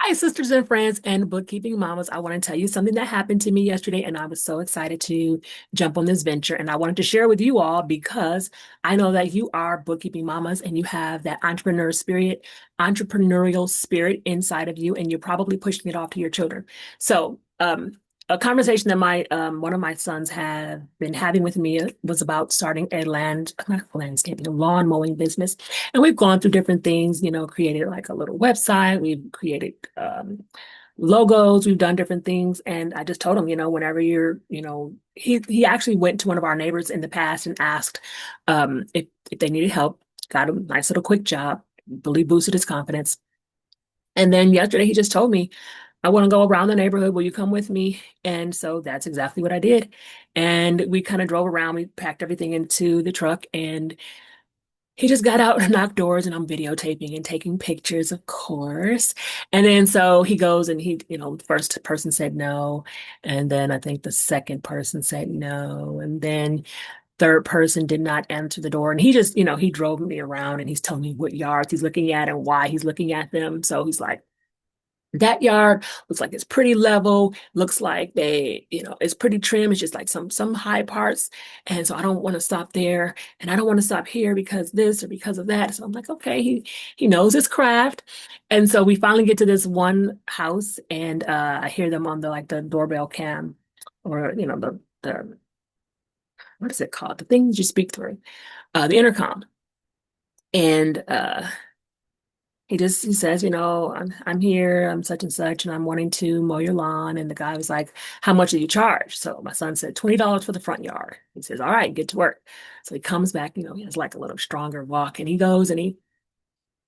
Hi, sisters and friends and bookkeeping mamas. I want to tell you something that happened to me yesterday, and I was so excited to jump on this venture. And I wanted to share with you all because I know that you are bookkeeping mamas and you have that entrepreneurial spirit inside of you, and you're probably pushing it off to your children. So, a conversation that my one of my sons have been having with me was about starting a not landscaping, a lawn mowing business. And we've gone through different things, created like a little website, we've created logos, we've done different things. And I just told him, whenever he actually went to one of our neighbors in the past and asked if they needed help, got a nice little quick job, really boosted his confidence. And then yesterday he just told me, I want to go around the neighborhood. Will you come with me? And so that's exactly what I did. And we kind of drove around. We packed everything into the truck and he just got out and knocked doors and I'm videotaping and taking pictures, of course. And then so he goes and the first person said no. And then I think the second person said no. And then third person did not answer the door. And he just, he drove me around and he's telling me what yards he's looking at and why he's looking at them. So he's like, that yard looks like it's pretty level, looks like it's pretty trim. It's just like some high parts. And so I don't want to stop there and I don't want to stop here because this or because of that. So I'm like, okay, he knows his craft. And so we finally get to this one house and I hear them on the doorbell cam or the what is it called? The things you speak through, the intercom. And he says, I'm here, I'm such and such, and I'm wanting to mow your lawn. And the guy was like, how much do you charge? So my son said, $20 for the front yard. He says, all right, get to work. So he comes back, he has like a little stronger walk and he goes and he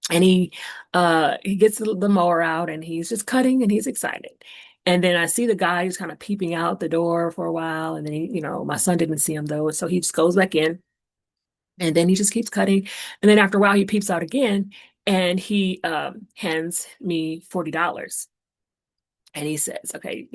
gets the mower out and he's just cutting and he's excited. And then I see the guy who's kind of peeping out the door for a while. And then my son didn't see him though. So he just goes back in and then he just keeps cutting. And then after a while, he peeps out again and he hands me $40. And he says, okay,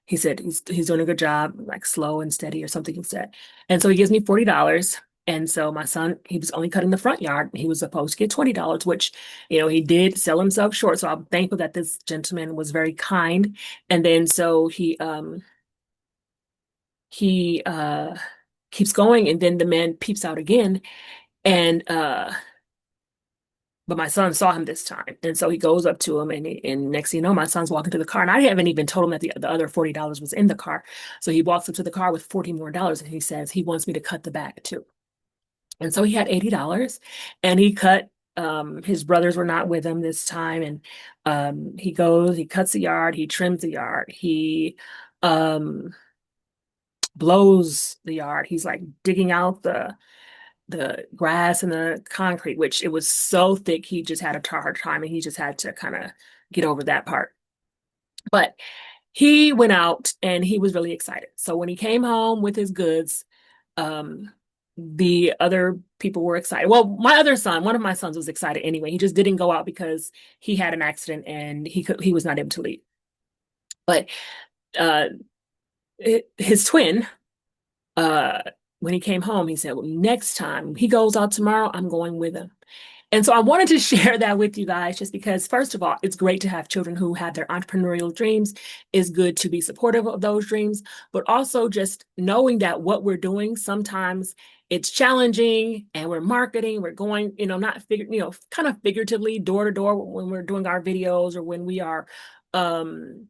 he said he's doing a good job, like slow and steady or something he said. And so he gives me $40. And so my son, he was only cutting the front yard. He was supposed to get $20, which, he did sell himself short. So I'm thankful that this gentleman was very kind. And then so he keeps going and then the man peeps out again. And but my son saw him this time. And so he goes up to him and next thing you know, my son's walking to the car. And I haven't even told him that the other $40 was in the car. So he walks up to the car with $40 more and he says he wants me to cut the back too. And so he had $80 and he cut his brothers were not with him this time. And he cuts the yard, he trims the yard, he um blows the yard. He's like digging out the grass and the concrete, which it was so thick, he just had a hard time and he just had to kind of get over that part. But he went out and he was really excited. So when he came home with his goods, um, the other people were excited. Well, my other son, one of my sons was excited anyway. He just didn't go out because he had an accident and he was not able to leave. But uh, his twin, uh, when he came home, he said, well, next time he goes out tomorrow, I'm going with him. And so I wanted to share that with you guys just because, first of all, it's great to have children who have their entrepreneurial dreams. It's good to be supportive of those dreams, but also just knowing that what we're doing, sometimes it's challenging and we're marketing, we're going, kind of figuratively door to door when we're doing our videos or when we are um,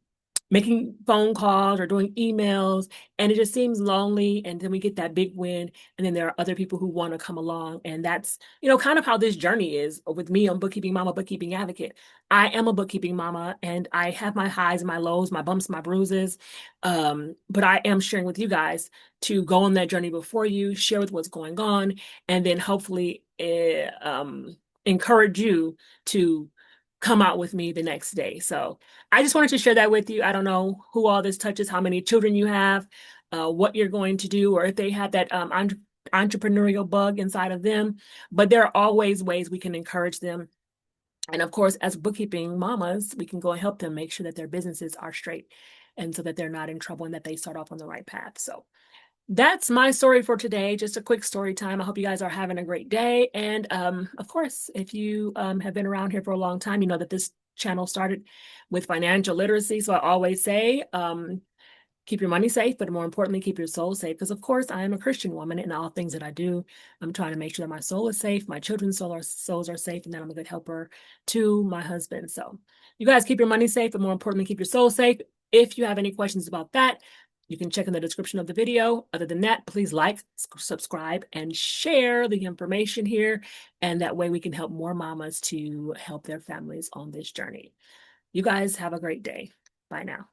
making phone calls or doing emails, and it just seems lonely. And then we get that big win, and then there are other people who want to come along, and that's kind of how this journey is with me on Bookkeeping Mama, Bookkeeping Advocate. I am a bookkeeping mama, and I have my highs and my lows, my bumps, my bruises, but I am sharing with you guys to go on that journey before you, share with what's going on, and then hopefully encourage you to come out with me the next day. So I just wanted to share that with you. I don't know who all this touches, how many children you have, what you're going to do, or if they have that entrepreneurial bug inside of them. But there are always ways we can encourage them. And of course, as bookkeeping mamas, we can go and help them make sure that their businesses are straight and so that they're not in trouble and that they start off on the right path. So that's my story for today. Just a quick story time. I hope you guys are having a great day. And of course, if you have been around here for a long time, you know that this channel started with financial literacy. So I always say, keep your money safe, but more importantly, keep your soul safe. Because of course, I am a Christian woman, and all things that I do, I'm trying to make sure that my soul is safe, my children's souls are safe, and that I'm a good helper to my husband. So you guys keep your money safe, but more importantly, keep your soul safe. If you have any questions about that, you can check in the description of the video. Other than that, please like, subscribe, and share the information here. And that way we can help more mamas to help their families on this journey. You guys have a great day. Bye now.